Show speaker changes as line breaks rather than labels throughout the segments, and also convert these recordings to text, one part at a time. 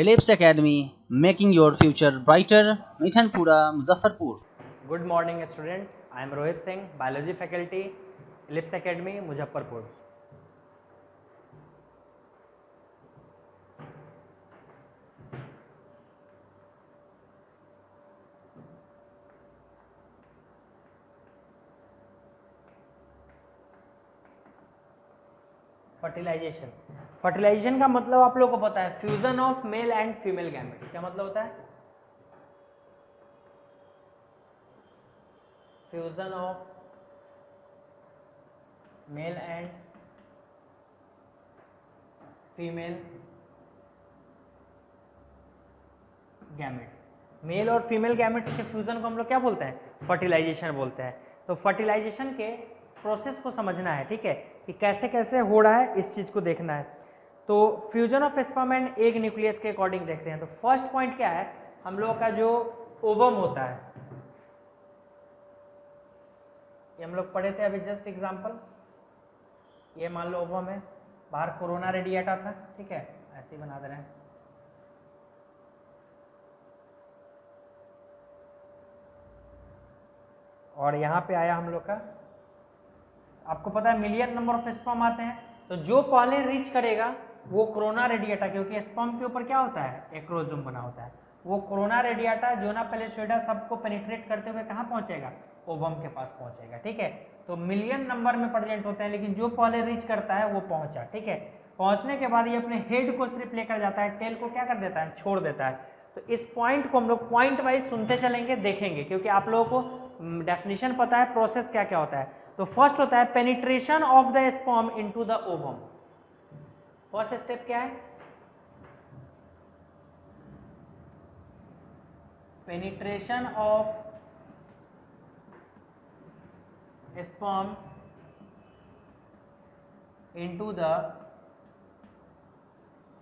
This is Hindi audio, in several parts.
Ellipse Academy, making your future brighter, Mithanpura, Muzaffarpur.
Good morning student, I am Rohit Singh, biology faculty, Ellipse Academy, Muzaffarpur. Fertilisation, fertilisation का मतलब आप लोगों को पता है, fusion of male and female gametes. क्या मतलब होता है? Fusion of male and female gametes. Male और फीमेल गैमेट्स के फ्यूजन को हम लोग क्या बोलते हैं? फर्टिलाइजेशन बोलते हैं। तो फर्टिलाइजेशन के प्रोसेस को समझना है, ठीक है, कि कैसे कैसे हो रहा है, इस चीज को देखना है। तो fusion of sperm and egg nucleus के अकॉर्डिंग देखते हैं। तो फर्स्ट पॉइंट क्या है, हम लोग का जो ओवम होता है, ये हम लोग पढ़े थे अभी जस्ट एग्जांपल। ये मान लो ओवम है, बाहर कोरोना रेडिएटा था, ठीक है, ऐसे ही बना दे रहे हैं। और यहाँ पे आया हम लोग का, आपको पता है मिलियन नंबर ऑफ स्पर्म आते हैं, तो जो पहले रीच करेगा वो कोरोना रेडिएटा, क्योंकि स्पर्म के ऊपर क्या होता है? एक्रोजोम बना होता है। वो कोरोना रेडिएटा जोना पेलेसोइडा सबको पेनिट्रेट करते हुए कहाँ पहुंचेगा? ओवम के पास पहुंचेगा, ठीक है। तो मिलियन नंबर में प्रेजेंट होते हैं, लेकिन जो पहले रीच करता है वो पहुंचा, ठीक है। पहुंचने के बाद ये अपने हेड को सिर्फ लेकर जाता है, टेल को क्या कर देता है? छोड़ देता है। तो इस पॉइंट को हम लोग पॉइंट वाइज सुनते चलेंगे, देखेंगे, क्योंकि आप लोगों को डेफिनेशन पता है, प्रोसेस क्या क्या होता है। तो फर्स्ट होता है penetration of the sperm into the ovum. First step क्या है? Penetration of sperm into the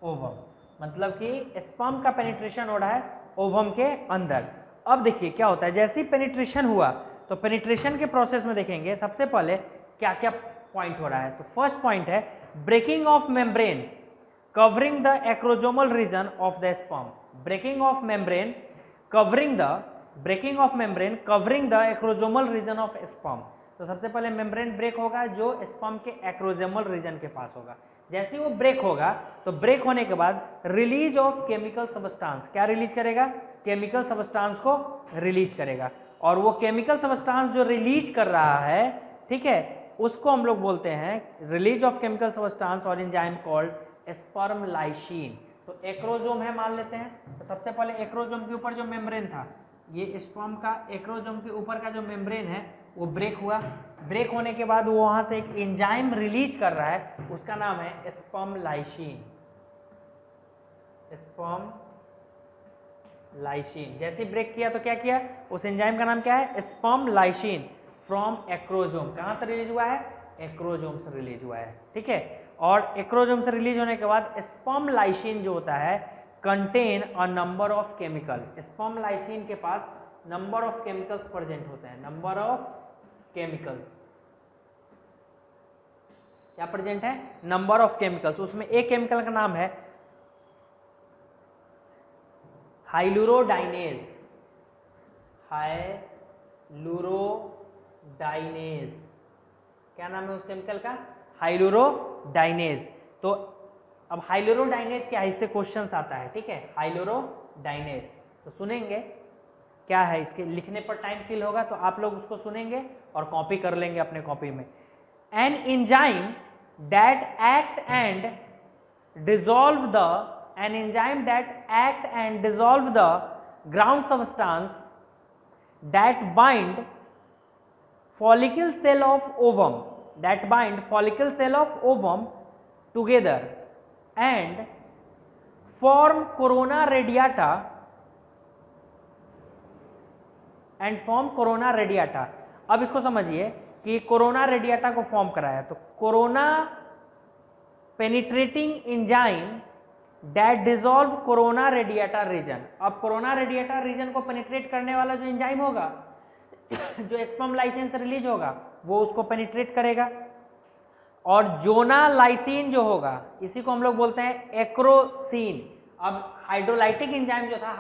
ovum, मतलब कि स्पर्म का पेनिट्रेशन हो रहा है ओवम के अंदर। अब देखिए क्या होता है, जैसे ही पेनिट्रेशन हुआ, तो पेनिट्रेशन के प्रोसेस में देखेंगे सबसे पहले क्या क्या पॉइंट हो रहा है। तो फर्स्ट पॉइंट है breaking of membrane covering the acrosomal region of the sperm. Breaking of membrane covering the acrosomal region of sperm. तो सबसे पहले मेम्ब्रेन ब्रेक होगा जो स्पर्म के एक्रोजोमल रीजन के पास होगा। जैसे ही वो ब्रेक होगा, तो ब्रेक होने के बाद रिलीज ऑफ केमिकल सबस्टांस, क्या रिलीज करेगा? केमिकल सबस्टांस को रिलीज करेगा। और वो केमिकल सबस्टांस जो रिलीज कर रहा है, ठीक है, उसको हम लोग बोलते हैं रिलीज ऑफ केमिकल सबस्टांस और एंजाइम कॉल्ड स्पर्म लाइसिन। तो एक्रोजोम है मान लेते हैं। तो सबसे पहले एक्रोजोम के ऊपर जो मेम्ब्रेन था, ये स्पर्म का एक्रोजोम के ऊपर का जो मेम्ब्रेन है वो ब्रेक हुआ। ब्रेक होने के बाद वो वहां से एक एंजाइम रिलीज कर रहा है, उसका नाम है स्पर्म लाइसिन। स्पर्म लाइसिन जैसे ब्रेक किया तो क्या किया? उस एंजाइम का नाम क्या है? Sperm lysine from acrosome. कहां से रिलीज हुआ है? एक्रोजोम से रिलीज हुआ है, ठीक है। और एक्रोजोम से रिलीज होने के बाद स्पर्म लाइसिन जो होता है contain a number of chemical. Sperm lysine के पास नंबर ऑफ केमिकल्स प्रेजेंट होते हैं। नंबर ऑफ केमिकल्स क्या प्रेजेंट है? Number of chemicals. उसमें एक केमिकल का नाम है हाइलुरोडाइनेज। हाइलुरोडाइनेज क्या नाम है उस केमिकल का? हाइलुरोडाइनेज। तो अब हाइलुरोडाइनेज क्या है, इससे क्वेश्चंस आता है, ठीक है। हाइलुरोडाइनेज तो सुनेंगे क्या है, इसके लिखने पर टाइम किल होगा, तो आप लोग उसको सुनेंगे और कॉपी कर लेंगे अपने कॉपी में। N enzyme that act and dissolve the ground substance that bind follicle cell of ovum together and form corona radiata अब इसको समझिए कि कोरोना रेडिएटा को फॉर्म कराया, तो corona penetrating enzyme that dissolve corona radiata region. अब कोरोना रेडिएटा रीजन को पेनिट्रेट करने वाला जो एंजाइम होगा जो स्पर्म लाइसिन से रिलीज होगा वो उसको पेनिट्रेट करेगा। और जोना लाइसिन जो होगा इसी को हम लोग बोलते हैं एक्रोसिन। अब हाइड्रोलाइटिक एंजाइम जो था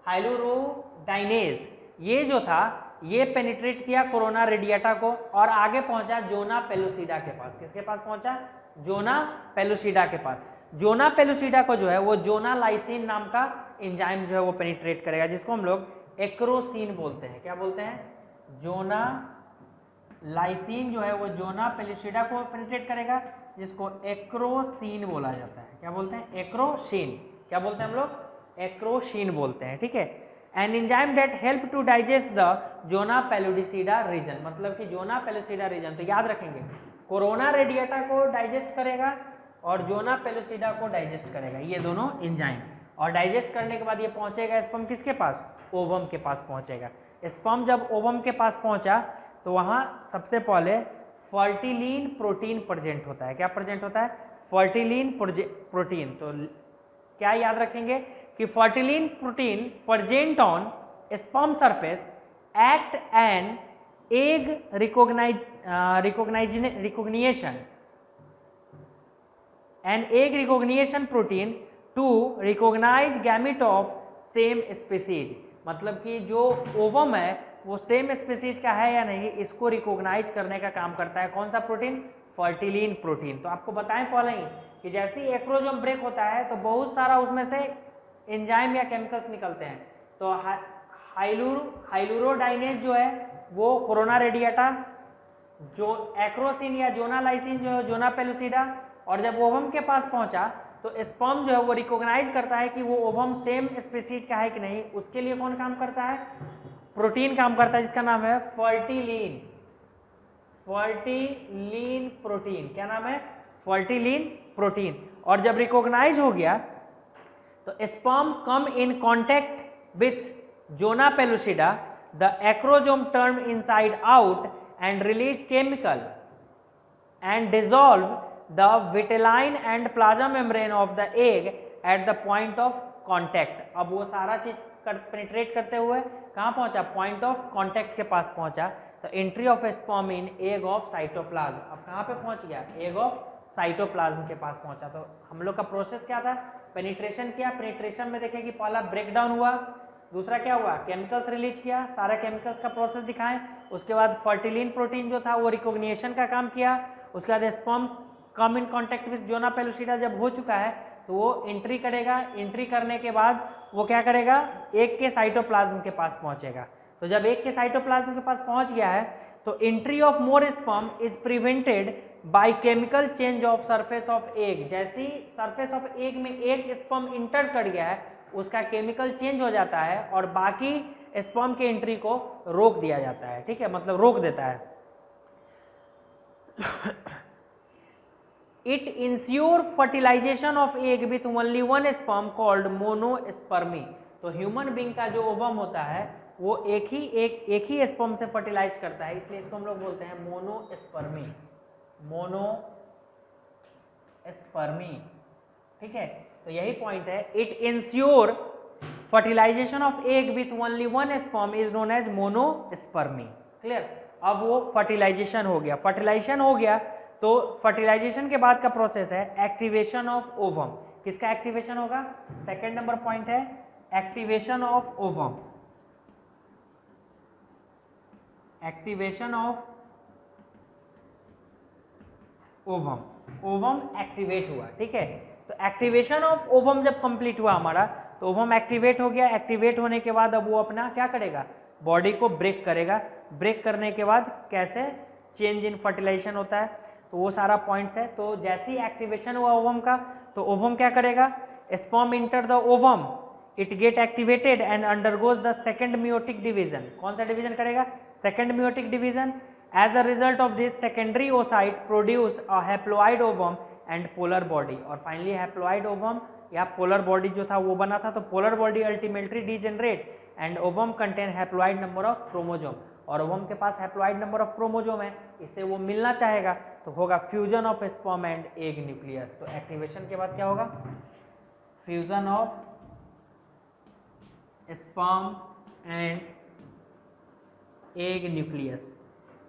हाइलोरोडाइनेज, ये जो था ये पेनिट्रेट किया कोरोना रेडिएटा को और आगे पहुंचा जोना पेलुसिडा के पास। किसके पास पहुंचा? जोना पेलुसिडा के पास। जोना पेलुसिडा को जो है वो जोना लाइसिन नाम का एंजाइम जो है वो पेनिट्रेट करेगा, जिसको हम लोग एक्रोसिन बोलते हैं। क्या बोलते हैं? जोना लाइसिन जो है वो जोना पेलुसिडा को पेनिट्रेट करेगा, जिसको एक्रोसिन बोला जाता है। क्या बोलते हैं? एक्रोसिन। क्या बोलते हैं हम लोग? एक्रोसिन बोलते हैं, ठीक है। An enzyme that help to digest the zona pellucida region, मतलब कि जोना पेलुसिडा रीजन, तो याद रखेंगे कोरोना रेडिएटा को डाइजेस्ट करेगा और जोना पेलुसिडा को डाइजेस्ट करेगा, ये दोनों एंजाइम। और डाइजेस्ट करने के बाद ये पहुंचेगा स्पर्म किसके पास? ओवम के पास पहुंचेगा। स्पर्म जब ओवम के पास पहुंचा तो वहां सबसे पहले फर्टिलीन प्रोटीन प्रेजेंट होता है। क्या प्रेजेंट होता है? Fertilin protein. तो क्या याद रखेंगे कि fertilin protein present on sperm surface act an egg recognition protein to recognize gamete of same species, मतलब कि जो ओवम है वो सेम स्पीसीज का है या नहीं, इसको रिकॉग्नाइज करने का काम करता है। कौन सा प्रोटीन? फर्टिलीन प्रोटीन। तो आपको बताएं पहले ही कि जैसे ही एक्रोजोम ब्रेक होता है तो बहुत सारा उसमें से एंजाइम या केमिकल्स निकलते हैं। तो हाइलुरोडाइनेज जो है वो कोरोना रेडिएटा, जो एक्रोसिन या जोना लाइसिन जो है जोना पेलुसिडा, और जब ओवम के पास पहुंचा तो स्पर्म जो है वो रिकॉग्नाइज करता है कि वो ओवम सेम स्पीसीज का है कि नहीं। उसके लिए कौन काम करता है? प्रोटीन काम करता है, जिसका नाम है फर्टिलीन प्रोटीन। क्या नाम है? Fertilin protein. और जब रिकॉग्नाइज हो गया तो sperm come in contact with zona pellucida, the acrosome turn inside out and release chemical and dissolve the vitelline and plasma membrane of the egg at the point of contact. अब वो सारा चीज पेनिट्रेट करते हुए कहाँ पहुंचा? पॉइंट ऑफ कॉन्टैक्ट के पास पहुंचा। तो entry of sperm in egg of cytoplasm, अब कहाँ पे पहुंच गया? एग ऑफ साइटोप्लाज्म के पास पहुंचा। तो हम लोग का प्रोसेस क्या था? पेनिट्रेशन किया। पेनिट्रेशन में देखें कि पहला ब्रेकडाउन हुआ, दूसरा क्या हुआ? केमिकल्स रिलीज किया, सारे केमिकल्स का प्रोसेस दिखाएं। उसके बाद फर्टिलीन प्रोटीन जो था वो रिकॉग्निशन का काम किया। उसके बाद sperm come in contact with zona pellucida जब हो चुका है तो वो एंट्री करेगा। एंट्री करने के बाद वो क्या करेगा? एग के साइटोप्लाज्म के पास पहुंचेगा। तो जब एग के साइटोप्लाज्म के पास पहुंच गया है तो entry of more sperm is prevented by chemical change of surface of egg. जैसे ही सरफेस ऑफ एग में एक स्पर्म इंटर कर गया है उसका केमिकल चेंज हो जाता है और बाकी स्पर्म के एंट्री को रोक दिया जाता है, ठीक है, मतलब रोक देता है। It ensure fertilization of egg with only one sperm called monospermy। तो ह्यूमन बीइंग का जो ओवम होता है वो एक ही स्पर्म से फर्टिलाइज करता है, इसलिए इसको हम लोग बोलते हैं मोनोस्पर्मी। ठीक है, तो यही पॉइंट है। It ensure fertilization of egg with only one sperm is known as monospermy. Clear? अब वो फर्टिलाइजेशन हो गया। फर्टिलाइजेशन हो गया तो फर्टिलाइजेशन के बाद का प्रोसेस है एक्टिवेशन ऑफ ओवम। किसका एक्टिवेशन होगा? सेकेंड नंबर पॉइंट है activation of ovum. Activation of ovum, ovum activate हुआ, ठीक है। तो एक्टिवेशन ऑफ ओवम जब कंप्लीट हुआ हमारा तो ओवम एक्टिवेट हो गया। एक्टिवेट होने के बाद अब वो अपना क्या करेगा? बॉडी को ब्रेक करेगा। ब्रेक करने के बाद कैसे चेंज इन फर्टिलाइजेशन होता है, तो वो सारा पॉइंट्स है। तो जैसे ही एक्टिवेशन हुआ ओवम का तो ओवम क्या करेगा? Sperm enter the ovum, it get activated and undergoes the second meiotic division. कौन सा डिवीजन करेगा? Second meiotic division. As a result of this secondary oocyte produce a haploid ovum and polar body. और फाइनली हैप्लॉइड ओवम या पोलर बॉडी जो था वो बना था। तो polar body ultimately degenerate and ovum contain haploid number of chromosome. और ओवम के पास हैप्लॉइड नंबर ऑफ क्रोमोजोम है, इससे वो मिलना चाहेगा तो होगा fusion of sperm and egg nucleus. तो एक्टिवेशन के बाद क्या होगा? Fusion of sperm and egg nucleus.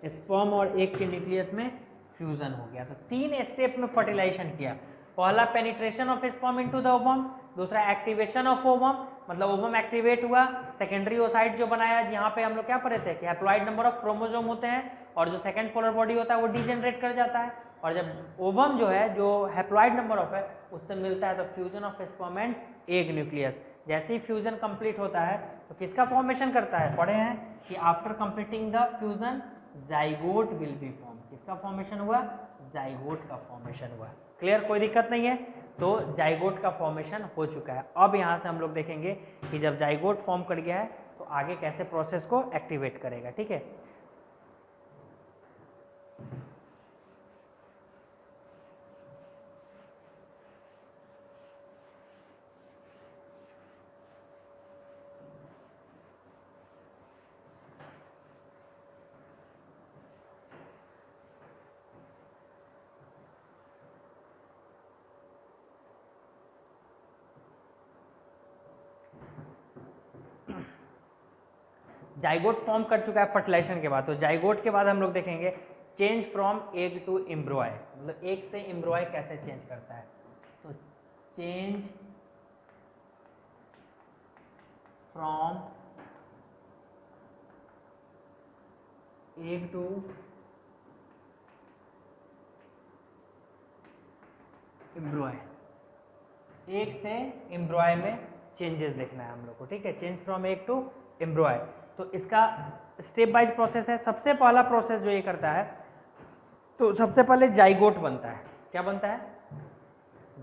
Sperm और एग के न्यूक्लियस में फ्यूजन हो गया। तो 3 स्टेप में फर्टिलाइजेशन किया। पहला penetration of sperm into the ovum, दूसरा एक्टिवेशन ऑफ ओवम, मतलब ओवम एक्टिवेट हुआ, सेकेंडरी ओसाइट जो बनाया, जहाँ पे हम लोग क्या पढ़े थे कि हैप्लॉइड नंबर ऑफ क्रोमोसोम होते हैं और जो सेकंड पोलर बॉडी होता है वो डिजेनरेट कर जाता है, और जब ओवम जो है जो हैप्लॉइड नंबर ऑफ है उससे मिलता है तो fusion of sperm and egg nucleus. जैसे ही फ्यूजन कंप्लीट होता है तो किसका फॉर्मेशन करता है, पढ़े हैं कि after completing the fusion zygote will be form. किसका फॉर्मेशन हुआ, जाइगोट का फॉर्मेशन हुआ। क्लियर, कोई दिक्कत नहीं है। तो जाइगोट का फॉर्मेशन हो चुका है। अब यहाँ से हम लोग देखेंगे कि जब जाइगोट फॉर्म कर गया है तो आगे कैसे प्रोसेस को एक्टिवेट करेगा। ठीक है, जाइगोट फॉर्म कर चुका है फर्टिलाइजेशन के बाद। तो जाइगोट के बाद हम लोग देखेंगे change from egg to embryo, मतलब एग से एम्ब्रॉय कैसे चेंज करता है। तो change from egg to embryo, egg से एम्ब्रॉय में चेंजेस देखना है हम लोग को। ठीक है, change from egg to embryo. तो इसका स्टेप वाइज प्रोसेस है। सबसे पहला प्रोसेस जो ये करता है, तो सबसे पहले जाइगोट बनता है। क्या बनता है,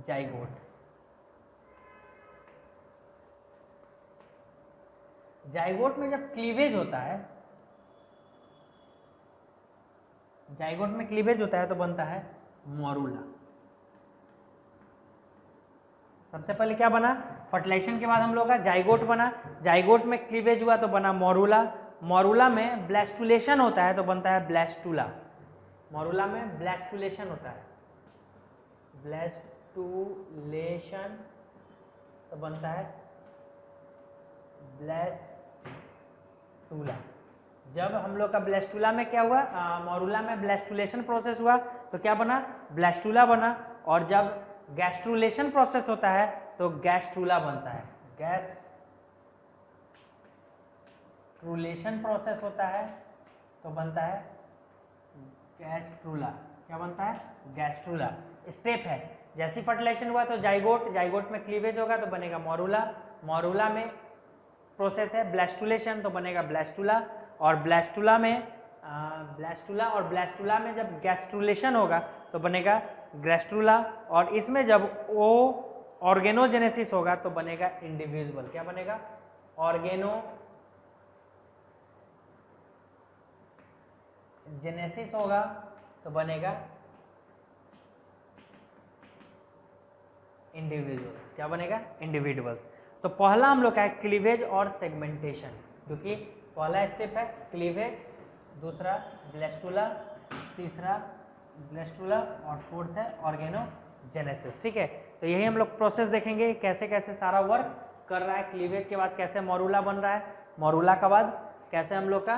जाइगोट। जाइगोट में जब क्लीवेज होता है, जाइगोट में क्लीवेज होता है तो बनता है मोरूला। सबसे पहले क्या बना, फर्टिलाइजेशन के बाद हम लोग का जाइगोट बना, जाइगोट में क्लीवेज हुआ तो बना मोरूला, मोरूला में ब्लास्टुलेशन होता है तो बनता है ब्लास्टुला, मोरूला में ब्लास्टुलेशन होता है, ब्लास्टुलेशन तो बनता है ब्लास्टुला। जब हम लोग का ब्लास्टुला में क्या हुआ, मोरूला में ब्लास्टुलेशन प्रोसेस हुआ तो क्या बना, ब्लास्टुला बना, और जब गैस्ट्रुलेशन प्रोसेस होता है तो गैस्ट्रुला बनता है, गैस्ट्रुलेशन प्रोसेस होता है तो बनता है गैस्ट्रुला। क्या बनता है, गैस्ट्रुला। स्टेप है, जैसी फर्टिलाइजेशन हुआ तो जाइगोट, जाइगोट में क्लीवेज होगा तो बनेगा मोरूला, मोरूला में प्रोसेस है ब्लास्टुलेशन तो बनेगा ब्लास्टुला, और ब्लास्टुला में ब्लास्टुला में जब गैस्ट्रुलेशन होगा तो बनेगा ग्रेस्ट्रुला, और इसमें जब ओ ऑर्गेनोजेनेसिस होगा तो बनेगा इंडिविजुअल। क्या बनेगा, ऑर्गेनोजेनेसिस होगा तो बनेगा इंडिविजुअल्स। क्या बनेगा, इंडिविजुअल्स। तो पहला हम लोग का है क्लीवेज और सेगमेंटेशन, क्योंकि पहला स्टेप है क्लीवेज, दूसरा ब्लास्टुला, तीसरा ब्लास्टुला, और फोर्थ है ऑर्गेनोजेनेसिस। ठीक है, तो यही हम लोग प्रोसेस देखेंगे कैसे कैसे सारा वर्क कर रहा है। क्लीवेज के बाद कैसे मोरूला बन रहा है, मोरूला के बाद कैसे हम लोग का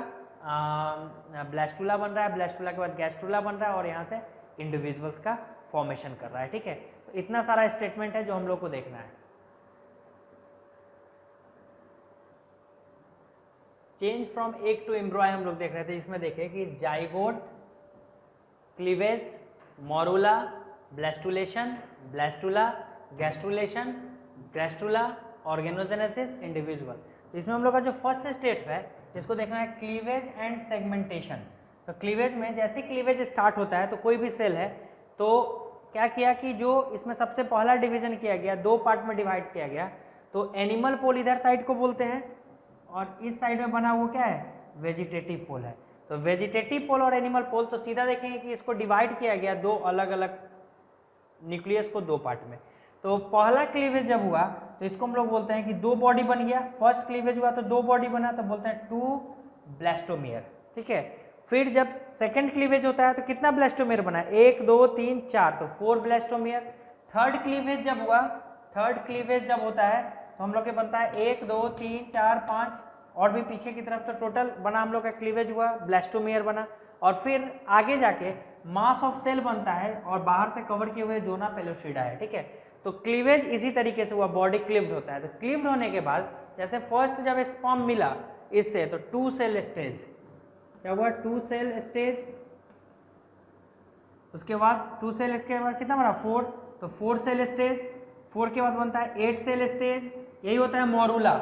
ब्लास्टुला बन रहा है, ब्लास्टुला के बाद गैस्ट्रुला बन रहा है, और यहाँ से इंडिविजुअल्स का फॉर्मेशन कर रहा है। ठीक है, तो इतना सारा स्टेटमेंट है जो हम लोग को देखना है। Change from egg to embryo हम लोग देख रहे थे, जिसमें देखे कि zygote, cleavage, morula, blastulation, blastula, gastrulation, gastrula, organogenesis, individual. तो इसमें हम लोग का जो फर्स्ट स्टेप है जिसको देखना है क्लीवेज एंड सेगमेंटेशन। तो क्लीवेज में जैसे क्लीवेज स्टार्ट होता है तो कोई भी सेल है तो क्या किया कि जो इसमें सबसे पहला डिवीजन किया गया, दो पार्ट में डिवाइड किया गया, तो एनिमल पोल इधर साइड को बोलते हैं और इस साइड में बना वो क्या है, वेजिटेटिव पोल है। तो वेजिटेटिव पोल और एनिमल पोल, तो सीधा देखेंगे कि इसको डिवाइड किया गया दो अलग अलग न्यूक्लियस को दो पार्ट में। तो पहला क्लीवेज जब हुआ तो इसको हम लोग बोलते हैं कि दो बॉडी बन गया, फर्स्ट क्लीवेज हुआ तो दो बॉडी बना तो बोलते हैं टू ब्लास्टोमियर। ठीक है, फिर जब सेकंड क्लीवेज होता है तो कितना ब्लास्टोमियर बना, एक दो तीन चार, तो 4 ब्लास्टोमियर। थर्ड क्लीवेज जब हुआ, थर्ड क्लीवेज जब होता है तो हम लोग के बनता है 1 2 3 4 5 और भी पीछे की तरफ, तो टोटल बना हम लोग का क्लीवेज हुआ, ब्लास्टोमियर बना। और फिर आगे जाके मास ऑफ सेल बनता है और बाहर से कवर किए हुए जोना पेलोसिडा है, ठीक है। तो क्लीवेज इसी तरीके से हुआ, बॉडी क्लिव्ड होता है। तो क्लिव्ड होने के बाद जैसे फर्स्ट जब स्पर्म मिला इससे, तो 2 सेल स्टेज, क्या हुआ, 2 सेल स्टेज, उसके बाद 2 सेल, इसके बाद कितना बना 4, तो 4 सेल स्टेज, 4 के बाद बनता है 8 सेल स्टेज, यही होता है मोरूला।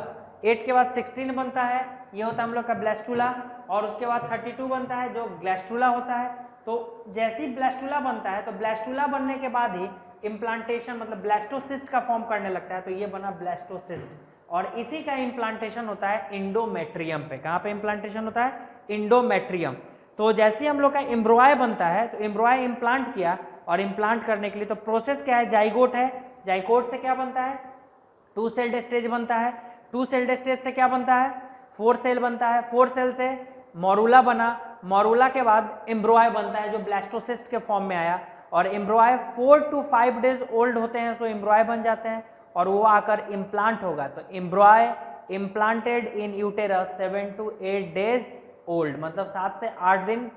8 के बाद 16 बनता है, ये होता है हम लोग का ब्लास्टुला, और उसके बाद 32 बनता है जो ग्लास्टुला होता है। तो जैसे ही ब्लास्टुला बनता है, तो ब्लास्टुला बनने के बाद ही इम्प्लांटेशन मतलब ब्लास्टोसिस्ट का फॉर्म करने लगता है, तो ये बना ब्लास्टोसिस्ट। और इसी का इम्प्लांटेशन होता है इंडोमेट्रियम पे। कहाँ पे इम्प्लांटेशन होता है, इंडोमेट्रियम। तो जैसे ही हम लोग का एम्ब्रॉय बनता है, तो एम्ब्रॉय इम्प्लांट किया, और इम्प्लांट करने के लिए तो प्रोसेस क्या है, जाइगोट है, जाइगोट से क्या बनता है, 2 सेल्ड स्टेज बनता है, 2 सेल्ड स्टेज से क्या बनता है, 4 सेल बनता है, 4 सेल से मोरूला बना, मोरूला के बाद एम्ब्रॉय बनता है जो ब्लास्टोसिस्ट के फॉर्म में आया, और एम्ब्रॉय 4 to 5 डेज ओल्ड होते हैं, सो एम्ब्रॉय बन जाते हैं, और वो आकर इम्प्लांट होगा। तो एम्ब्रॉय implanted in uterus 7 to 8 days old, मतलब 7 से 8 दिन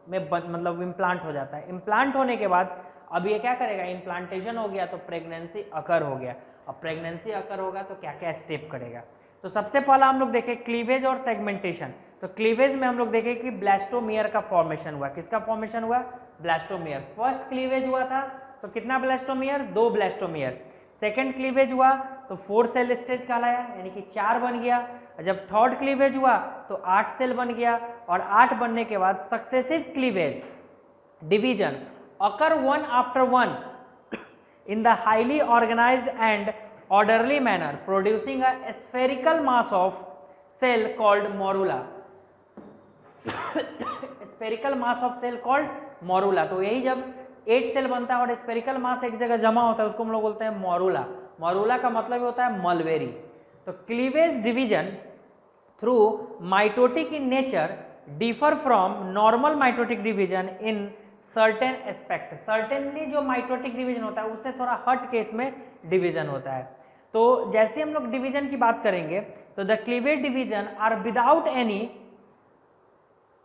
में मतलब इम्प्लांट हो जाता है। इम्प्लांट होने के बाद अब ये क्या करेगा, इम्प्लांटेशन हो गया तो प्रेगनेंसी अकर हो गया। अब प्रेगनेंसी अकर होगा तो क्या क्या स्टेप करेगा। तो सबसे पहला हम लोग देखें क्लीवेज और सेगमेंटेशन। तो क्लीवेज में हम लोग देखें कि ब्लास्टोमियर का फॉर्मेशन हुआ। किसका फॉर्मेशन हुआ, ब्लास्टोमियर। फर्स्ट क्लीवेज हुआ था तो कितना ब्लास्टोमियर, 2 ब्लास्टोमियर। सेकेंड क्लीवेज हुआ तो 4 सेल स्टेज कहलाया, यानी कि 4 बन गया। जब थर्ड क्लीवेज हुआ तो 8 सेल बन गया, और 8 बनने के बाद successive cleavage division occur one after one in the highly organized and orderly manner, producing a spherical mass of cell called morula. spherical mass of cell called morula. तो यही जब 8 सेल बनता है और स्फेरिकल मास एक जगह जमा होता है, उसको हम लोग बोलते हैं मोरूला। मोरूला का मतलब होता है मलबेरी। तो cleavage division through mitotic in nature differ from normal mitotic division in certain aspect. Certainly जो माइटोटिक डिवीजन होता है उससे थोड़ा हट केस में डिवीजन होता है। तो जैसे हम लोग डिवीजन की बात करेंगे तो the cleavage division are without any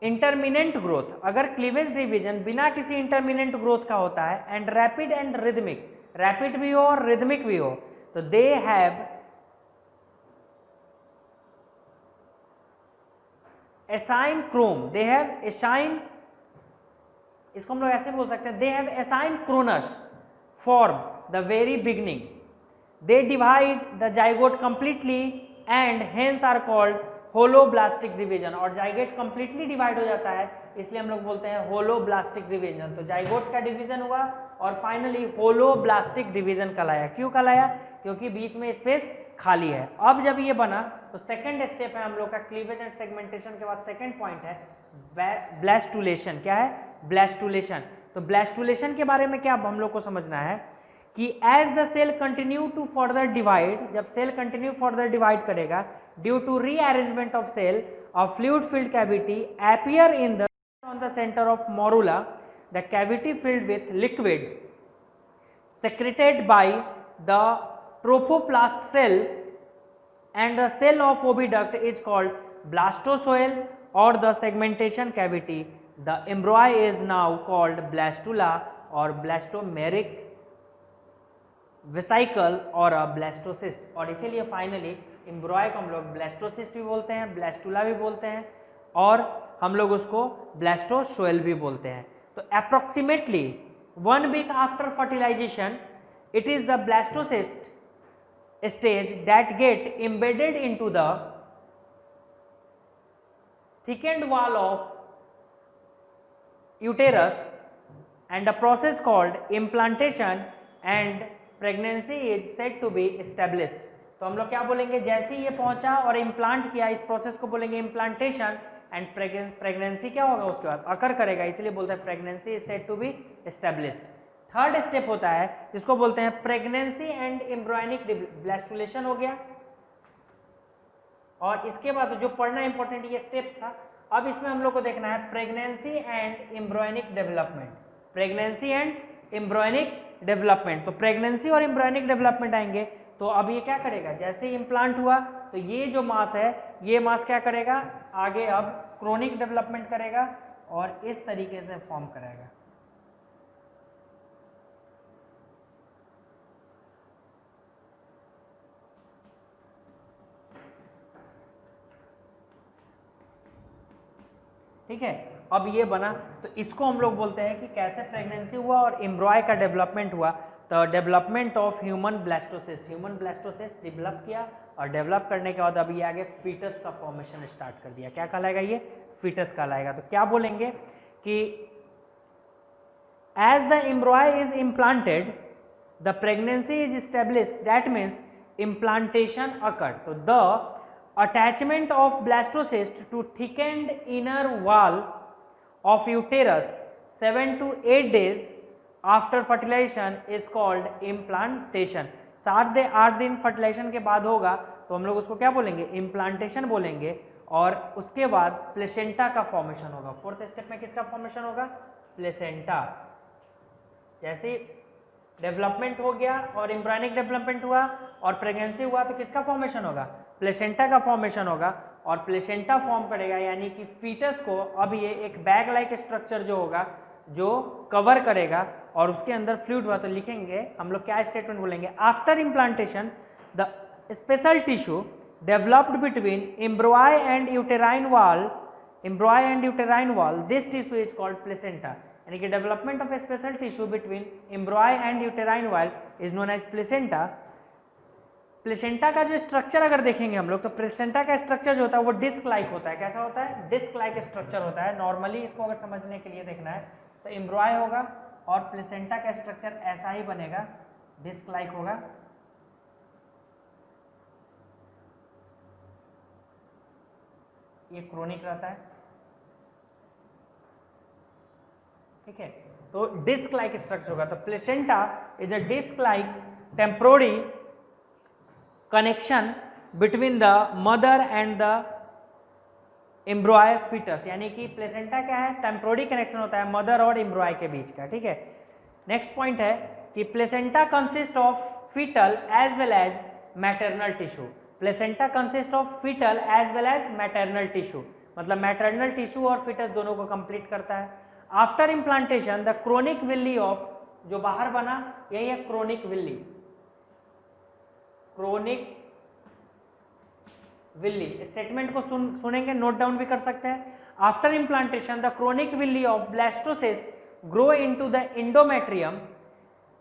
intermittent growth. अगर क्लीवेज डिवीजन बिना किसी इंटरमिनेंट ग्रोथ का होता है, and rapid and rhythmic, rapid भी हो और रिदमिक भी हो, तो they have asynchronous, they have एसाइन, इसको हम लोग ऐसे बोल सकते हैं, they have asynchronous form the very beginning, they divide the zygote completely and hence are called holoblastic division. और जाइगोट कंप्लीटली डिवाइड हो जाता है इसलिए हम लोग बोलते हैं होलोब्लास्टिक डिवीजन। तो जाइगोट का डिवीजन हुआ और फाइनली होलोब्लास्टिक डिवीजन कहलाया। क्यों कहलाया, क्योंकि बीच में स्पेस खाली है। अब जब ये बना तो सेकंड स्टेप है हम लोग का क्लीवेज एंड सेगमेंटेशन के बाद सेकंड पॉइंट है ब्लास्टुलेशन। क्या है, ब्लास्टुलेशन। तो ब्लास्टुलेशन के बारे में क्या हम लोग को समझना है कि as the cell continue to further divide, जब सेल कंटिन्यू फर्दर डिवाइड करेगा, due to rearrangement of cell, a fluid filled cavity appear in the on the centre of morula, the cavity filled with liquid secreted by the trophoplast cell, and the cell of oviduct is called blastocoel or the segmentation cavity. The embryo is now called blastula or blastomeric vesicle और ब्लास्टोसिस्ट। और इसीलिए फाइनली एम्ब्रॉय को हम लोग ब्लास्टोसिस्ट भी बोलते हैं, ब्लास्टुला भी बोलते हैं, और हम लोग उसको ब्लास्टोसोएल भी बोलते हैं। तो approximately 1 week after fertilization it is the blastocyst stage that get embedded into the thickened wall of uterus, and the process called implantation and pregnancy is said to be established. तो हम लोग क्या बोलेंगे, जैसे ही ये पहुंचा और इम्प्लांट किया, इस प्रोसेस को बोलेंगे इम्प्लांटेशन, एंड प्रेगनेंसी क्या होगा उसके बाद अकर करेगा, इसलिए बोलते हैं pregnancy is said to be established. Third step होता है जिसको बोलते हैं प्रेगनेंसी एंड एम्ब्रॉयनिक ब्लास्टुलेशन हो गया। और इसके बाद जो पढ़ना इंपॉर्टेंट ये स्टेप्स था, अब इसमें हम लोग को देखना है pregnancy and embryonic development. Pregnancy and embryonic development, तो प्रेगनेंसी और एम्ब्रॉयनिक डेवलपमेंट आएंगे। तो अब ये क्या करेगा, जैसे ही इम्प्लांट हुआ तो ये जो मास है, ये मास क्या करेगा, आगे अब क्रोनिक डेवलपमेंट करेगा और इस तरीके से फॉर्म करेगा। ठीक है। अब ये बना तो इसको हम लोग बोलते हैं कि कैसे प्रेगनेंसी हुआ और एम्ब्रॉय का डेवलपमेंट हुआ। तो development of human blastocyst, human blastocyst develop किया और डेवलप करने के बाद अभी आगे फीटस का फॉर्मेशन स्टार्ट कर दिया। क्या कहलाएगा ये? फीटस कहलाएगा। तो क्या बोलेंगे कि as the embryo is implanted the pregnancy is established, that means implantation occurred. तो the attachment of blastocyst to thickened inner wall of uterus 7 to 8 days after fertilization is called implantation। 7 दिन फर्टिलाइजेशन के बाद होगा तो हम लोग उसको क्या बोलेंगे? इम्प्लांटेशन बोलेंगे। और उसके बाद प्लेसेंटा का फॉर्मेशन होगा। फोर्थ स्टेप में किसका फॉर्मेशन होगा? प्लेसेंटा। जैसे डेवलपमेंट हो गया और एम्ब्रायनिक डेवलपमेंट हुआ और प्रेगनेंसी हुआ तो किसका फॉर्मेशन होगा? प्लेसेंटा का फॉर्मेशन होगा। और प्लेसेंटा फॉर्म करेगा यानी कि फीटस को अब ये एक बैग लाइक स्ट्रक्चर जो होगा जो कवर करेगा और उसके अंदर फ्लूइड हुआ। तो लिखेंगे हम लोग क्या स्टेटमेंट बोलेंगे? After implantation the special tissue developed between embryo and uterine wall, this tissue is called placenta. यानी कि development of a special tissue between embryo and uterine wall is known as placenta. Placenta का जो स्ट्रक्चर अगर देखेंगे हम लोग तो प्लेसेंटा का स्ट्रक्चर जो होता है वो डिस्क लाइक होता है। कैसा होता है? डिस्क लाइक स्ट्रक्चर होता है। नॉर्मली इसको अगर समझने के लिए देखना है तो एम्ब्रॉय होगा और प्लेसेंटा का स्ट्रक्चर ऐसा ही बनेगा, डिस्क लाइक होगा। ये क्रोनिक रहता है, ठीक है। तो डिस्क लाइक स्ट्रक्चर होगा। तो placenta is a disc like temporary connection between the mother and the embryo foetus. यानी कि प्लेसेंटा क्या है? टेम्पोररी कनेक्शन होता है मदर और एम्ब्रॉय के बीच का, ठीक है। नेक्स्ट पॉइंट है कि placenta consist of foetal as well as maternal tissue. Placenta consist of foetal as well as maternal tissue, मतलब मैटरनल टिश्यू और फीटस दोनों को कंप्लीट करता है। After implantation the chorionic villi of, जो बाहर बना यही है chorionic villi, chorionic villi. Statement को सुनेंगे, नोट डाउन भी कर सकते हैं। After implantation the chorionic villi of blastocyst grow into the endometrium,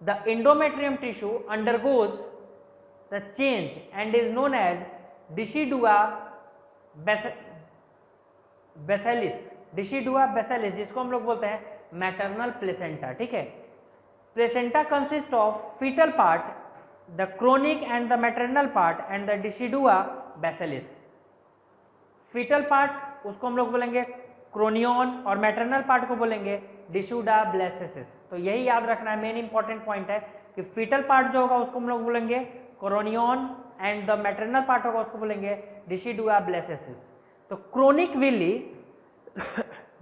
the endometrium tissue undergoes the change and is known as decidua basalis. Decidua basalis जिसको हम लोग बोलते हैं मैटरनल प्लेसेंटा, ठीक है। Placenta consist of foetal part, the chronic and the maternal part and the decidua basilis। Foetal part उसको हम लोग बोलेंगे क्रोनियन और मैटरनल पार्ट को बोलेंगे डिसिडुआ ब्लेसिस। तो यही याद रखना है, मेन इंपॉर्टेंट पॉइंट है कि फीटल पार्ट जो होगा उसको हम लोग बोलेंगे क्रोनियन एंड द मैटरनल पार्ट होगा उसको बोलेंगे डिसिडुआ ब्लेसिस। तो chronic Willey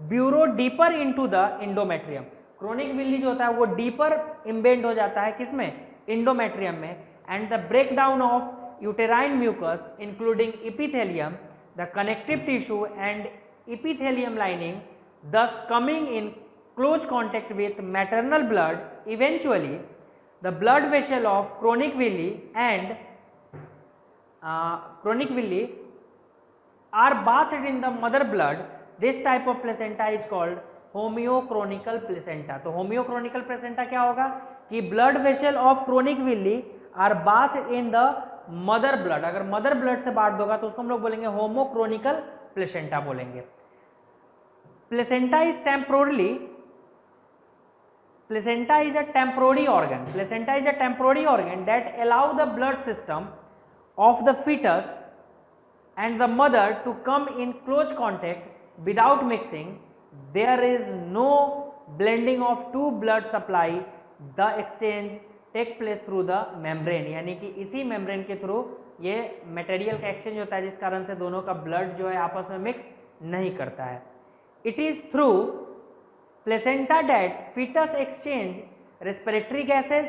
bureau deeper into the endometrium. Chronic Willey जो होता है वो डीपर इम्बेंड हो जाता है किसमें? एंडोमेट्रियम में। And the breakdown of uterine mucus including epithelium, the connective tissue and epithelium lining, thus coming in close contact with maternal blood. Eventually the blood vessel of chronic villi are bathed in the mother blood. This type of placenta is called होमियोक्रोनिकल प्लेसेंटा। तो होमियोक्रोनिकल प्लेसेंटा क्या होगा कि blood vessel of chorionic villi are bathe in the mother blood. अगर मदर ब्लड से बाथ होगा तो उसको हम लोग बोलेंगे होमोक्रोनिकल प्लेसेंटा बोलेंगे। Placenta is a temporary organ. Placenta is a temporary organ that allow the blood system of the fetus and the mother to come in close contact without mixing. There is no blending of two blood supply. The exchange take place through the membrane. यानी कि इसी membrane के थ्रू ये मटेरियल का एक्सचेंज होता है जिस कारण से दोनों का ब्लड जो है आपस में मिक्स नहीं करता है। It is through placenta that fetus exchange respiratory gases,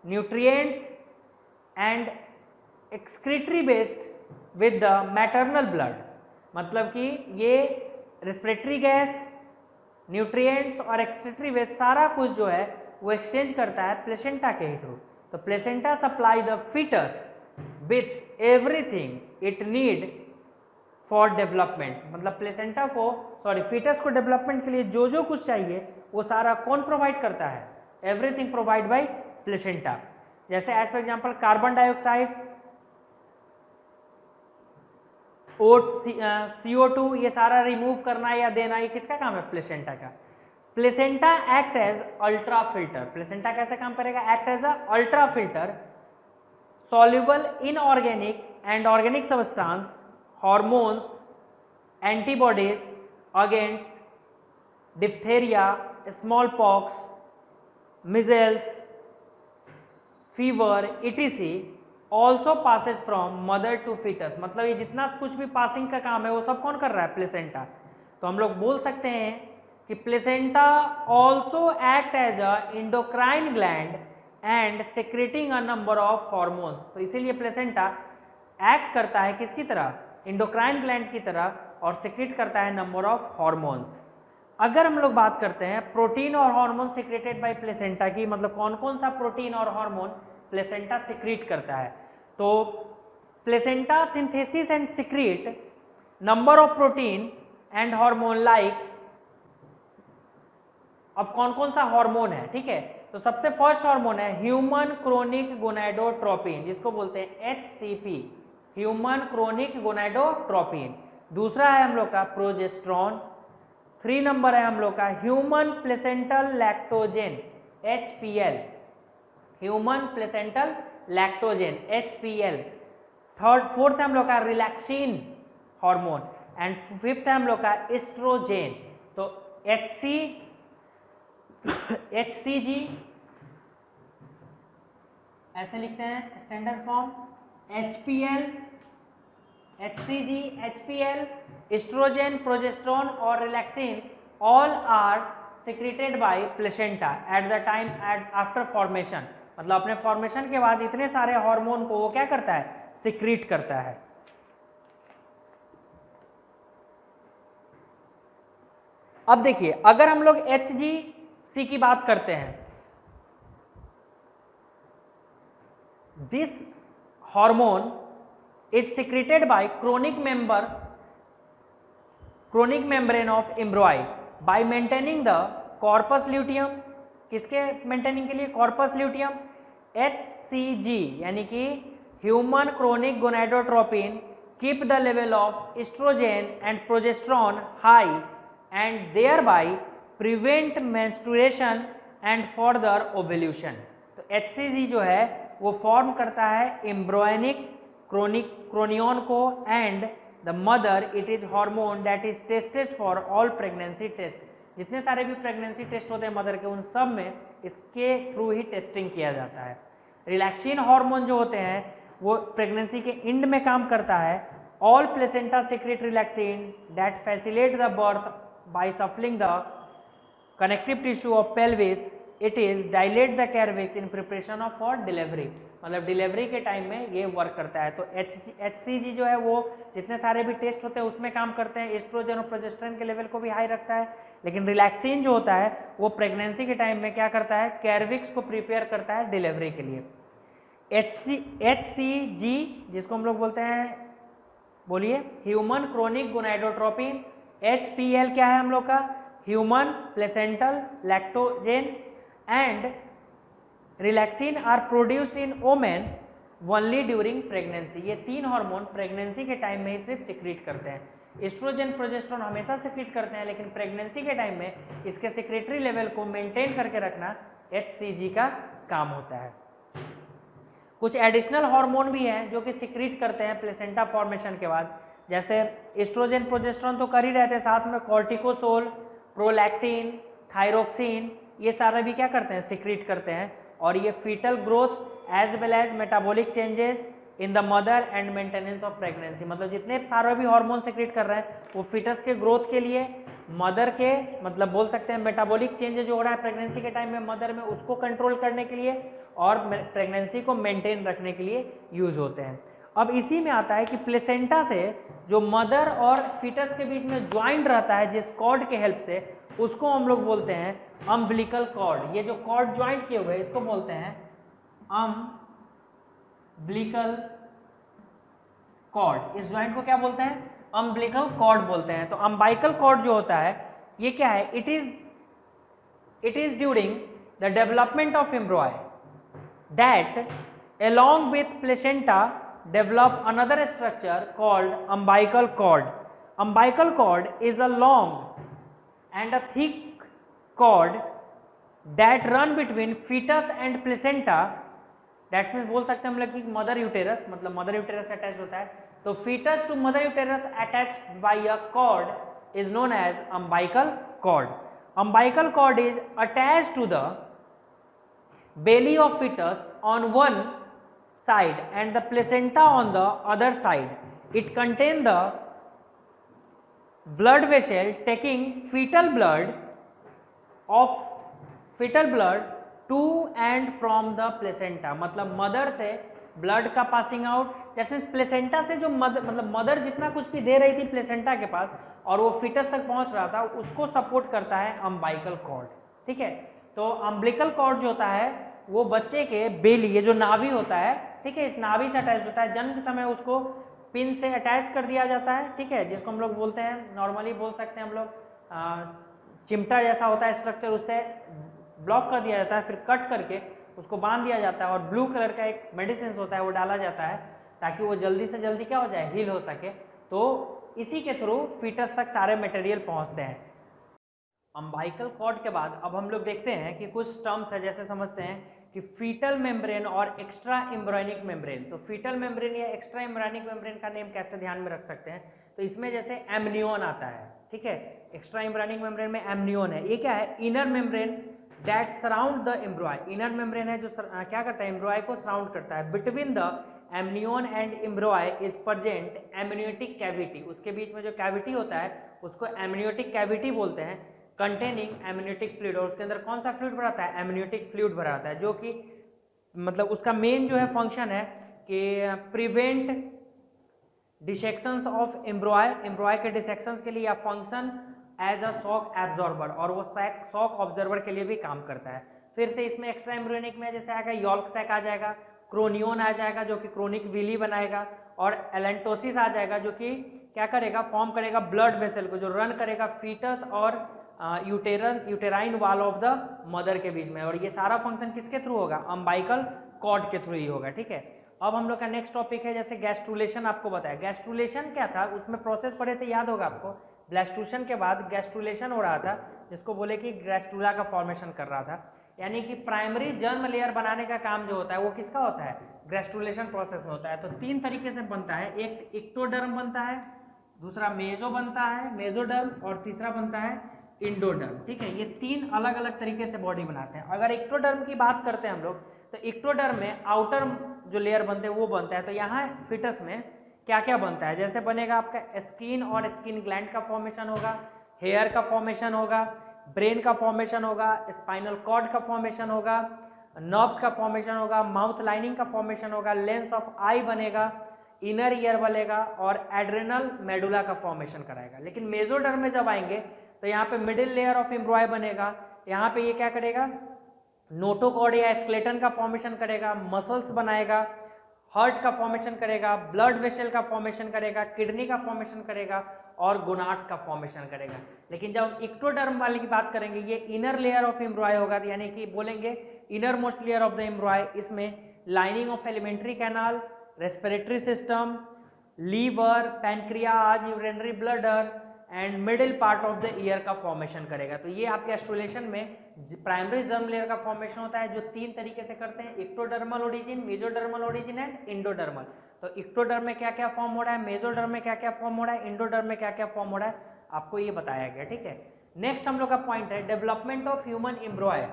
nutrients and excretory waste with the maternal blood. मतलब कि ये रेस्पिरेटरी गैस, न्यूट्रिएंट्स और एक्सक्रीटरी वेस्ट सारा कुछ जो है वो एक्सचेंज करता है प्लेसेंटा के ही थ्रू। तो placenta supply the foetus with everything it need for development, मतलब प्लेसेंटा को फीटस को डेवलपमेंट के लिए जो जो कुछ चाहिए वो सारा कौन प्रोवाइड करता है? Everything provide by placenta. जैसे as for example carbon dioxide, CO2, ये सारा रिमूव करना या देना, ये किसका काम है? प्लेसेंटा का। Placenta act as ultra filter. Placenta कैसे काम करेगा? Act as a ultra filter, soluble inorganic and organic substance, hormones, antibodies against diphtheria, smallpox, measles, fever, etc. also passes from mother to fetus। मतलब ये जितना कुछ भी पासिंग का काम है वो सब कौन कर रहा है? प्लेसेंटा। तो हम लोग बोल सकते हैं कि placenta also act as a endocrine gland and secreting a number of hormones. तो इसीलिए प्लेसेंटा एक्ट करता है किसकी तरह? इंडोक्राइन ग्लैंड की तरह, और सेक्रेट करता है नंबर ऑफ हॉर्मोन्स। अगर हम लोग बात करते हैं प्रोटीन और हार्मोन सेक्रेटेड बाय प्लेसेंटा की, मतलब कौन कौन सा प्रोटीन और हार्मोन प्लेसेंटा सेक्रेट करता है, तो placenta synthesis and secret number of protein and hormone like. अब कौन कौन सा हार्मोन है, ठीक है? तो सबसे फर्स्ट हार्मोन है ह्यूमन क्रोनिक गोनाडोट्रोपिन, जिसको बोलते हैं HCP, ह्यूमन क्रोनिक गोनाडोट्रोपिन। दूसरा है हम लोग का प्रोजेस्ट्रॉन। 3 नंबर है हम लोग का human placental lactogen, HPL, human placental lactogen, HPL। Fourth है हम लोग का रिलैक्सिन हार्मोन, एंड फिफ्थ है हम लोग का एस्ट्रोजेन। तो HCG ऐसे लिखते हैं standard form, HPL, HCG, HPL, estrogen, progesterone और relaxin, all are secreted by placenta at the time after formation। मतलब अपने फॉर्मेशन के बाद इतने सारे हार्मोन को वो क्या करता है? सिक्रीट करता है। अब देखिए, अगर हम लोग HGC की बात करते हैं, this hormone is secreted by chronic membrane of एम्ब्रॉय bye maintaining the corpus luteum. किसके मेंटेनिंग के लिए? Corpus luteum. HCG यानी कि human chronic gonadotropin keep the level of oestrogen and progesterone high and thereby prevent menstruation and further ovulation. तो HCG जो है वो फॉर्म करता है एम्ब्रोयनिक क्रोनियन को and the mother, it is hormone that is tested for all pregnancy test. जितने सारे भी प्रेगनेंसी टेस्ट होते हैं मदर के, उन सब में इसके थ्रू ही टेस्टिंग किया जाता है। रिलैक्सिन हार्मोन जो होते हैं वो प्रेगनेंसी के एंड में काम करता है। All placenta secrete relaxin that facilitate the birth by softening the connective tissue of pelvis, it is dilate the cervix in preparation of for delivery. मतलब डिलीवरी के टाइम में ये वर्क करता है। तो HCG जो है वो जितने सारे भी टेस्ट होते हैं उसमें काम करते हैं, एस्ट्रोजन और प्रोजेस्टेरोन के लेवल को भी हाई रखता है। लेकिन रिलैक्सिन जो होता है वो प्रेगनेंसी के टाइम में क्या करता है? कैर्विक्स को प्रिपेयर करता है डिलीवरी के लिए। HCG जिसको हम लोग बोलते हैं, बोलिए, ह्यूमन क्रोनिक गोनाडोट्रोपिन। HPL क्या है हम लोग का? Human placental lactogen and relaxin are produced in women only during pregnancy. ये 3 हार्मोन प्रेगनेंसी के टाइम में ही सिर्फ सिक्रीट करते हैं। एस्ट्रोजन प्रोजेस्टेरोन हमेशा सिक्रीट करते हैं, लेकिन प्रेगनेंसी के टाइम में इसके सिक्रेटरी लेवल को मेंटेन करके रखना HCG का काम होता है। कुछ एडिशनल हार्मोन भी हैं जो कि सिक्रीट करते हैं प्लेसेंटा फॉर्मेशन के बाद, जैसे एस्ट्रोजन प्रोजेस्टेरोन तो कर ही रहते हैं, साथ में कॉर्टिकोसोल, प्रोलैक्टिन, थायरोक्सिन, ये सारे भी क्या करते हैं? सिक्रीट करते हैं। और ये foetal growth as well as metabolic changes in the mother and maintenance of pregnancy. मतलब जितने सारे भी हार्मोन सेक्रेट कर रहे हैं वो फीटस के ग्रोथ के लिए, मदर के मतलब बोल सकते हैं मेटाबॉलिक चेंज जो हो रहा है प्रेगनेंसी के टाइम में मदर में, उसको कंट्रोल करने के लिए और प्रेगनेंसी को मेंटेन रखने के लिए यूज होते हैं। अब इसी में आता है कि प्लेसेंटा से जो मदर और फीटस के बीच में ज्वाइंट रहता है जिस कॉर्ड के हेल्प से, उसको हम लोग बोलते हैं अम्बिलिकल कॉर्ड। ये जो कॉर्ड ज्वाइंट किए हुए इसको बोलते हैं अम्बिलिकल कॉर्ड। इस ज्वाइंट को क्या बोलते हैं? अम्बिलिकल कॉर्ड बोलते हैं। तो अम्बाइकल कॉर्ड जो होता है ये क्या है, it is during the development of एम्ब्रॉय that along with placenta develop another structure called umbilical cord. Umbilical cord is a long and a thick cord that run between fetus and placenta. That means बोल सकते हैं हम लोग कि मदर यूटेरस, मतलब मदर यूटेरस अटैच होता है, तो fetus to mother uterus attached by a cord is known as umbilical cord. Umbilical cord is attached to the belly of fetus on one side and the placenta on the other side. It contains the blood vessel taking fetal blood to and from the placenta. मतलब मदर से ब्लड का पासिंग आउट, जैसे प्लेसेंटा से जो मतलब मदर जितना कुछ भी दे रही थी प्लेसेंटा के पास और वो फिटस तक पहुंच रहा था, उसको सपोर्ट करता है अम्बाइकल कॉर्ड। ठीक है, तो अम्बिलिकल कॉर्ड जो होता है वो बच्चे के बेली, ये जो नाभि होता है, ठीक है, इस नाभि से अटैच होता है। जन्म के समय उसको पिन से अटैच कर दिया जाता है, ठीक है, जिसको हम लोग बोलते हैं, नॉर्मली बोल सकते हैं हम लोग चिमटा जैसा होता है स्ट्रक्चर, उससे ब्लॉक कर दिया जाता है, फिर कट करके उसको बांध दिया जाता है और ब्लू कलर का एक मेडिसिन होता है वो डाला जाता है ताकि वो जल्दी से जल्दी क्या हो जाए, हील हो सके। तो इसी के थ्रू फीटस तक सारे मटेरियल पहुंचते हैं। अम्बाइकल कॉर्ड के बाद अब हम लोग देखते हैं कि कुछ टर्म्स है, जैसे समझते हैं कि फीटल मेम्ब्रेन और एक्स्ट्रा एम्ब्रियोनिक मेम्ब्रेन। तो फीटल मेम्ब्रेन या एक्स्ट्रा एम्ब्रियोनिक मेम्ब्रेन का नेम कैसे ध्यान में रख सकते हैं, तो इसमें जैसे एमनियोन आता है, ठीक है, एक्स्ट्रा एम्ब्रियोनिक मेम्ब्रेन में एमनियोन है। ये क्या है, inner membrane that surround the एम्ब्रॉय। Inner membrane है जो क्या करता है, एम्ब्रॉय को सराउंड करता है। Between the amnion and एम्ब्रॉय is present amniotic cavity. उसके बीच में जो कैविटी होता है उसको एमनियोटिक कैविटी बोलते हैं। कंटेनिंग एमनियोटिक फ्लूइड, और उसके अंदर कौन सा फ्लूइड भरा रहता है, एमनियोटिक फ्लूइड भरा रहता है, जो कि मतलब उसका मेन जो है फंक्शन है कि प्रिवेंट डिसेक्शंस ऑफ एम्ब्रॉय, एम्ब्रॉय के डिसेक्शंस के लिए, या function as a shock absorber, और वो शॉक ऑब्जर्वर के लिए भी काम करता है। फिर से इसमें एक्स्ट्रा एम्ब्रियोनिक में जैसे आएगा यॉल्क सैक आ जाएगा, क्रोनियोन आ जाएगा जो कि क्रोनिक विली बनाएगा, और एलेंटोसिस आ जाएगा जो कि क्या करेगा, फॉर्म करेगा ब्लड वेसल को, जो रन करेगा फीटस और uterine wall of the mother के बीच में। और ये सारा फंक्शन किसके थ्रू होगा, अम्बाइकल कॉर्ड के थ्रू ही होगा। ठीक है, अब हम लोग का नेक्स्ट टॉपिक है जैसे गैस्ट्रुलेशन। आपको बताया गैस्ट्रुलेशन क्या था, उसमें प्रोसेस पढ़े थे, याद होगा आपको। ब्लैस्टूशन के बाद गैस्ट्रुलेशन हो रहा था, जिसको बोले कि गैस्ट्रुला का फॉर्मेशन कर रहा था, यानी कि प्राइमरी जर्म लेयर बनाने का काम जो होता है वो किसका होता है, गैस्ट्रुलेशन प्रोसेस में होता है। तो तीन तरीके से बनता है, एक इक्टोडर्म बनता है, दूसरा मेजो बनता है, मेजोडर्म, और तीसरा बनता है इंडोडर्म। ठीक है, ये तीन अलग अलग तरीके से बॉडी बनाते हैं। अगर इक्टोडर्म की बात करते हैं हम लोग, तो इक्टोडर्म में आउटर जो लेयर बनते हैं वो बनता है। तो यहाँ फिटस में क्या क्या बनता है, जैसे बनेगा आपका स्किन और स्किन ग्लैंड का फॉर्मेशन होगा, हेयर का फॉर्मेशन होगा, ब्रेन का फॉर्मेशन होगा, स्पाइनल कॉर्ड का फॉर्मेशन होगा, नर्व्स का फॉर्मेशन होगा, माउथ लाइनिंग का फॉर्मेशन होगा, लेंस ऑफ आई बनेगा, इनर ईयर बनेगा, और एड्रेनल मेडुला का फॉर्मेशन कराएगा। लेकिन मेजोडर्म में जब आएंगे तो यहाँ पे मिडिल लेयर ऑफ एम्ब्रॉय बनेगा, यहाँ पे ये क्या करेगा, नोटोकॉर्ड या स्केलेटन का फॉर्मेशन करेगा, मसल्स बनाएगा, हार्ट का फॉर्मेशन करेगा, ब्लड वेसल का फॉर्मेशन करेगा, किडनी का फॉर्मेशन करेगा, और गोनाड्स का फॉर्मेशन करेगा। लेकिन जब इक्टोडर्म वाले की बात करेंगे, ये इनर लेयर ऑफ एम्ब्रॉय होगा, यानी कि बोलेंगे innermost layer of the embryo. इसमें lining of alimentary canal, respiratory system, liver, pancreas, urinary bladder and middle part of the ear का फॉर्मेशन करेगा। तो ये आपके गैस्ट्रुलेशन में प्राइमरी जर्म लेयर का फॉर्मेशन होता है, जो तीन तरीके से करते हैं, ectodermal origin, mesodermal origin and endodermal. तो इक्टोडर्म में क्या क्या फॉर्म हो रहा है, मेजोडर्म में क्या क्या फॉर्म हो रहा है, इंडोडर्म में क्या क्या फॉर्म हो रहा है, आपको ये बताया गया। ठीक है, नेक्स्ट हम लोग का पॉइंट है development of human एम्ब्रॉय।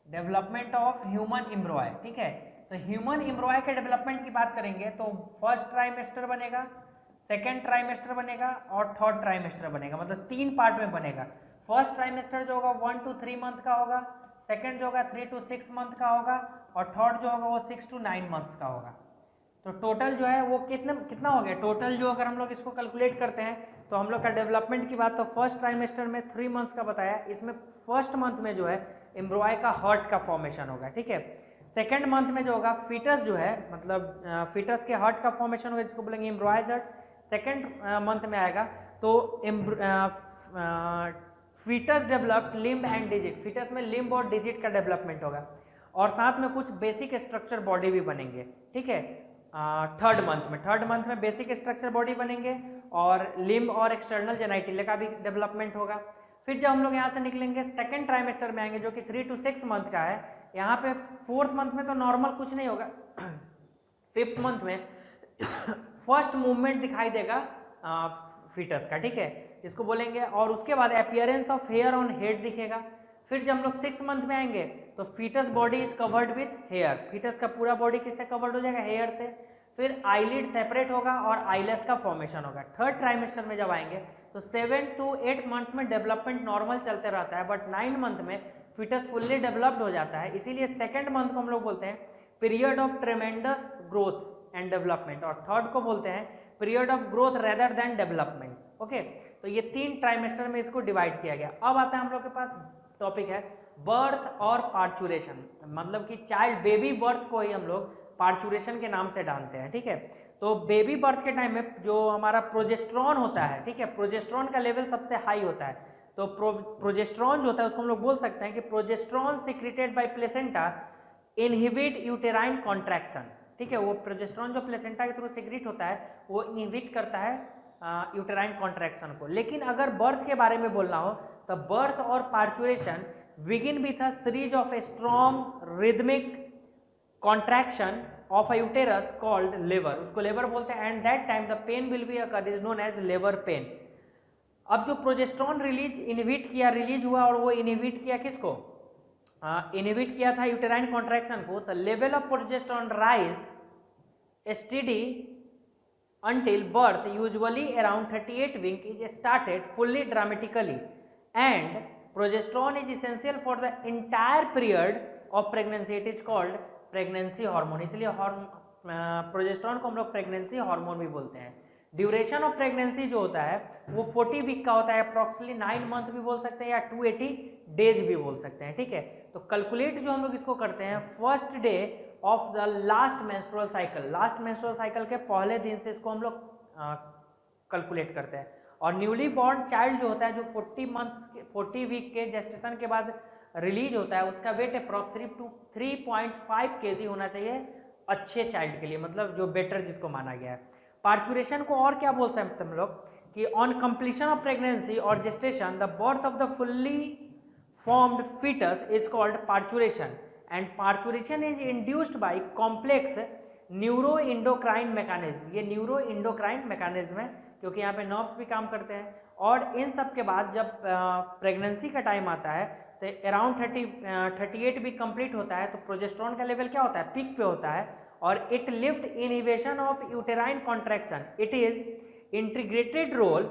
Development of human एम्ब्रॉय, ठीक है, तो ह्यूमन एम्ब्रॉय के डेवलपमेंट की बात करेंगे तो फर्स्ट ट्राइमेस्टर बनेगा, सेकेंड ट्राइमेस्टर बनेगा, और थर्ड ट्राइमेस्टर बनेगा। मतलब तीन पार्ट में बनेगा। फर्स्ट ट्राइमेस्टर जो होगा 1 to 3 मंथ का होगा, सेकेंड जो होगा 3 to 6 मंथ का होगा, और थर्ड जो होगा वो 6 to 9 मंथ्स का होगा। तो टोटल जो है वो कितना हो गया, टोटल जो अगर हम लोग इसको कैलकुलेट करते हैं तो हम लोग का डेवलपमेंट की बात, तो फर्स्ट ट्राइमेस्टर में 3 मंथ्स का बताया, इसमें फर्स्ट मंथ में जो है एम्ब्रॉय का हार्ट का फॉर्मेशन होगा। ठीक है, सेकेंड मंथ में जो होगा फीटस जो है, मतलब फीटस के हार्ट का फॉर्मेशन होगा, जिसको बोलेंगे एम्ब्रॉयज हार्ट। सेकेंड मंथ में आएगा तो foetus developed limb and digit, foetus में लिम्ब और डिजिट का डेवलपमेंट होगा और साथ में कुछ बेसिक स्ट्रक्चर बॉडी भी बनेंगे, ठीक है। थर्ड मंथ में बेसिक स्ट्रक्चर बॉडी बनेंगे और लिम्ब और एक्सटर्नल जेनाइटिलिया का भी डेवलपमेंट होगा। फिर जब हम लोग यहाँ से निकलेंगे सेकेंड ट्राइमेस्टर में आएंगे जो कि 3 to 6 मंथ का है। यहाँ पे फोर्थ मंथ में तो नॉर्मल कुछ नहीं होगा, फिफ्थ मंथ में फर्स्ट मूवमेंट दिखाई देगा फीटस का, ठीक है, इसको बोलेंगे। और उसके बाद appearance of hair on head दिखेगा। फिर जब हम लोग 6 मंथ में आएंगे तो foetus body is covered with hair, foetus का पूरा बॉडी किससे कवर्ड हो जाएगा, हेयर से। फिर आईलिड सेपरेट होगा और आईलेस का फॉर्मेशन होगा। थर्ड ट्राइमेस्टर में जब आएंगे तो 7 to 8 मंथ में डेवलपमेंट नॉर्मल चलते रहता है, बट 9 मंथ में फीटस फुल्ली डेवलप्ड हो जाता है। इसीलिए सेकेंड मंथ को हम लोग बोलते हैं period of ट्रेमेंडस growth and development और थर्ड को बोलते हैं period of growth rather than development. Okay, तो ये 3 ट्राइमेस्टर में इसको डिवाइड किया गया। अब आता है हम लोग के पास टॉपिक है बर्थ और पार्चुरेशन, मतलब कि चाइल्ड बेबी बर्थ को ही हम लोग पार्चुरेशन के नाम से जानते हैं, ठीक है। तो बेबी बर्थ के टाइम में जो हमारा प्रोजेस्ट्रॉन होता है, ठीक है, प्रोजेस्ट्रॉन का लेवल सबसे हाई होता है। तो प्रोजेस्ट्रॉन जो होता है उसको हम लोग बोल सकते हैं कि progesterone secreted by placenta inhibit uterine contraction, ठीक है। वो प्रोजेस्ट्रॉन जो प्लेसेंटा के थ्रू सिक्रेट होता है वो इनहिबिट करता है यूटेराइन कॉन्ट्रैक्शन को। लेकिन अगर बर्थ के बारे में बोलना हो तो बर्थ और parturition begin with a series of strong rhythmic contraction of a uterus called labour, उसको लेबर बोलते हैं। And that time the pain will be occur is known as labour pain. अब जो प्रोजेस्ट्रॉन रिलीज हुआ और वो इनहिबिट किया किसको, इनहिबिट किया था यूटेराइन कॉन्ट्रैक्शन को। The level of progesterone rise steady until birth, usually around 38 week is started fully dramatically, and progesterone is essential for the entire period of pregnancy. It is called pregnancy hormone, इसलिए प्रोजेस्ट्रॉन को हम लोग प्रेगनेंसी हार्मोन भी बोलते हैं। ड्यूरेशन ऑफ प्रेगनेंसी जो होता है वो 40 वीक का होता है, अप्रॉक्सिमेटली 9 मंथ भी बोल सकते हैं या 280 डेज भी बोल सकते हैं, ठीक है। तो कैलकुलेट जो हम लोग इसको करते हैं first day of the last menstrual cycle, last menstrual cycle के पहले दिन से इसको हम लोग कैलकुलेट करते हैं। और न्यूली बॉर्न चाइल्ड जो होता है जो 40 वीक के जेस्टेशन के बाद रिलीज होता है उसका वेट अप्रॉक्सिमेटली 3.5 kg होना चाहिए अच्छे चाइल्ड के लिए, मतलब जो बेटर जिसको माना गया है। पार्चुरेशन को और क्या बोल सकते हैं हम लोग कि ऑन कंप्लीशन ऑफ प्रेगनेंसी और gestation the birth of the fully formed foetus is called parturition and parturition is induced by complex neuro endocrine mechanism. ये न्यूरो इंडोक्राइन मैकेनिज्म है क्योंकि यहाँ पे नर्व्स भी काम करते हैं। और इन सब के बाद जब प्रेगनेंसी का टाइम आता है तो अराउंड 38 वीक कंप्लीट होता है तो प्रोजेस्ट्रॉन का लेवल क्या होता है, पीक पे होता है और it lift inhibition of uterine contraction. It is integrated role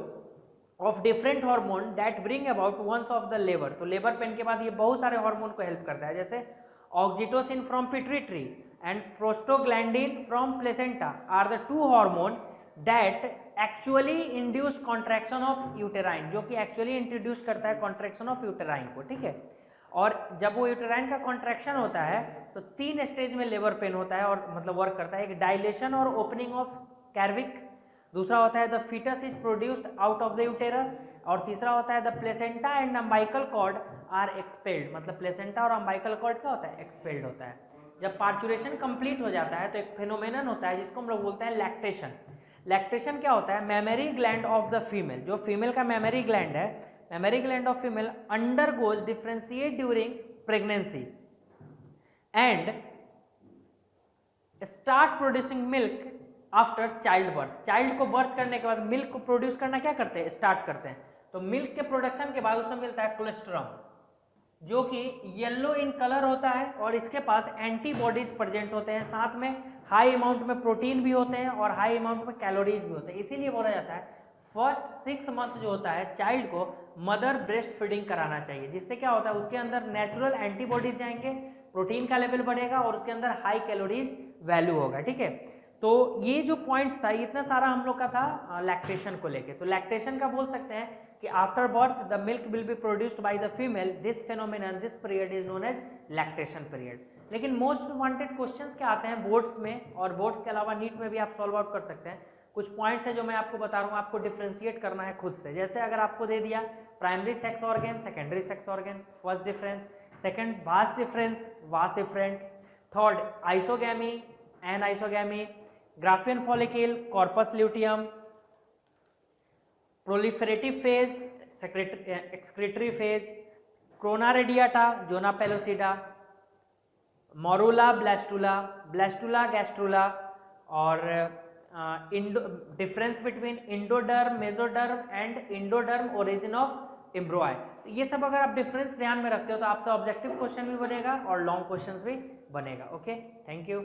of different hormone that bring about once of the labour. तो लेबर पेन के बाद ये बहुत सारे हार्मोन को हेल्प करता है, जैसे oxytocin from pituitary and prostaglandin from placenta are the 2 hormone that actually induce contraction of uterine, जो कि एक्चुअली इंट्रोड्यूस करता है कॉन्ट्रैक्शन ऑफ यूटेराइन को, ठीक है। और जब वो यूटेराइन का कॉन्ट्रैक्शन होता है तो 3 स्टेज में लेबर पेन होता है और मतलब वर्क करता है। एक डायलेशन और ओपनिंग ऑफ कैर्विक, दूसरा होता है the fetus is produced out of the uterus और तीसरा होता है the placenta and umbilical cord are expelled. मतलब प्लेसेंटा और अम्बाइकल कॉर्ड क्या होता है, एक्सपेल्ड होता है। जब पार्चुरेशन कंप्लीट हो जाता है तो एक फेनोमेनन होता है जिसको हम लोग बोलते हैं लैक्टेशन। लैक्टेशन क्या होता है, mammary gland of the female, जो फीमेल का मेमरी ग्लैंड है, mammary gland of female undergoes differentiate during pregnancy and start producing milk after child birth. Child को बर्थ करने के बाद मिल्क को प्रोड्यूस करना क्या करते हैं, स्टार्ट करते हैं। तो मिल्क के प्रोडक्शन के बाद उसमें मिलता है कोलेस्ट्रॉल जो कि येलो इन कलर होता है और इसके पास एंटीबॉडीज प्रेजेंट होते हैं, साथ में हाई अमाउंट में प्रोटीन भी होते हैं और हाई अमाउंट में कैलोरीज भी होते हैं। इसीलिए बोला जाता है फर्स्ट 6 मंथ जो होता है चाइल्ड को मदर ब्रेस्ट फीडिंग कराना चाहिए, जिससे क्या होता है उसके अंदर नेचुरल एंटीबॉडीज जाएंगे, प्रोटीन का लेवल बढ़ेगा और उसके अंदर हाई कैलोरीज वैल्यू होगा, ठीक है। तो ये जो पॉइंट्स था इतना सारा हम लोग का था लैक्टेशन को लेके। तो लैक्टेशन का बोल सकते हैं कि after birth the milk will be produced by the female, this phenomenon this period is known as lactation period. लेकिन मोस्ट वांटेड क्वेश्चंस क्या आते हैं बोर्ड्स में और बोर्ड्स के अलावा नीट में भी आप सॉल्व आउट कर सकते हैं। कुछ पॉइंट्स है जो मैं आपको बता रहा हूँ, आपको डिफ्रेंशिएट करना है खुद से। जैसे अगर आपको दे दिया primary sex organ, secondary sex organ, first difference, second vas deferens, vas efferent, third isogamy, anisogamy, Graafian follicle, corpus luteum, proliferative phase, excretory phase, corona radiata, zona pellucida, morula, blastula, blastula gastrula, और difference between endoderm, mesoderm and endoderm origin of embryo. ये सब अगर आप डिफरेंस ध्यान में रखते हो तो आपसे ऑब्जेक्टिव क्वेश्चन भी बनेगा और लॉन्ग क्वेश्चंस भी बनेगा। Okay, thank you.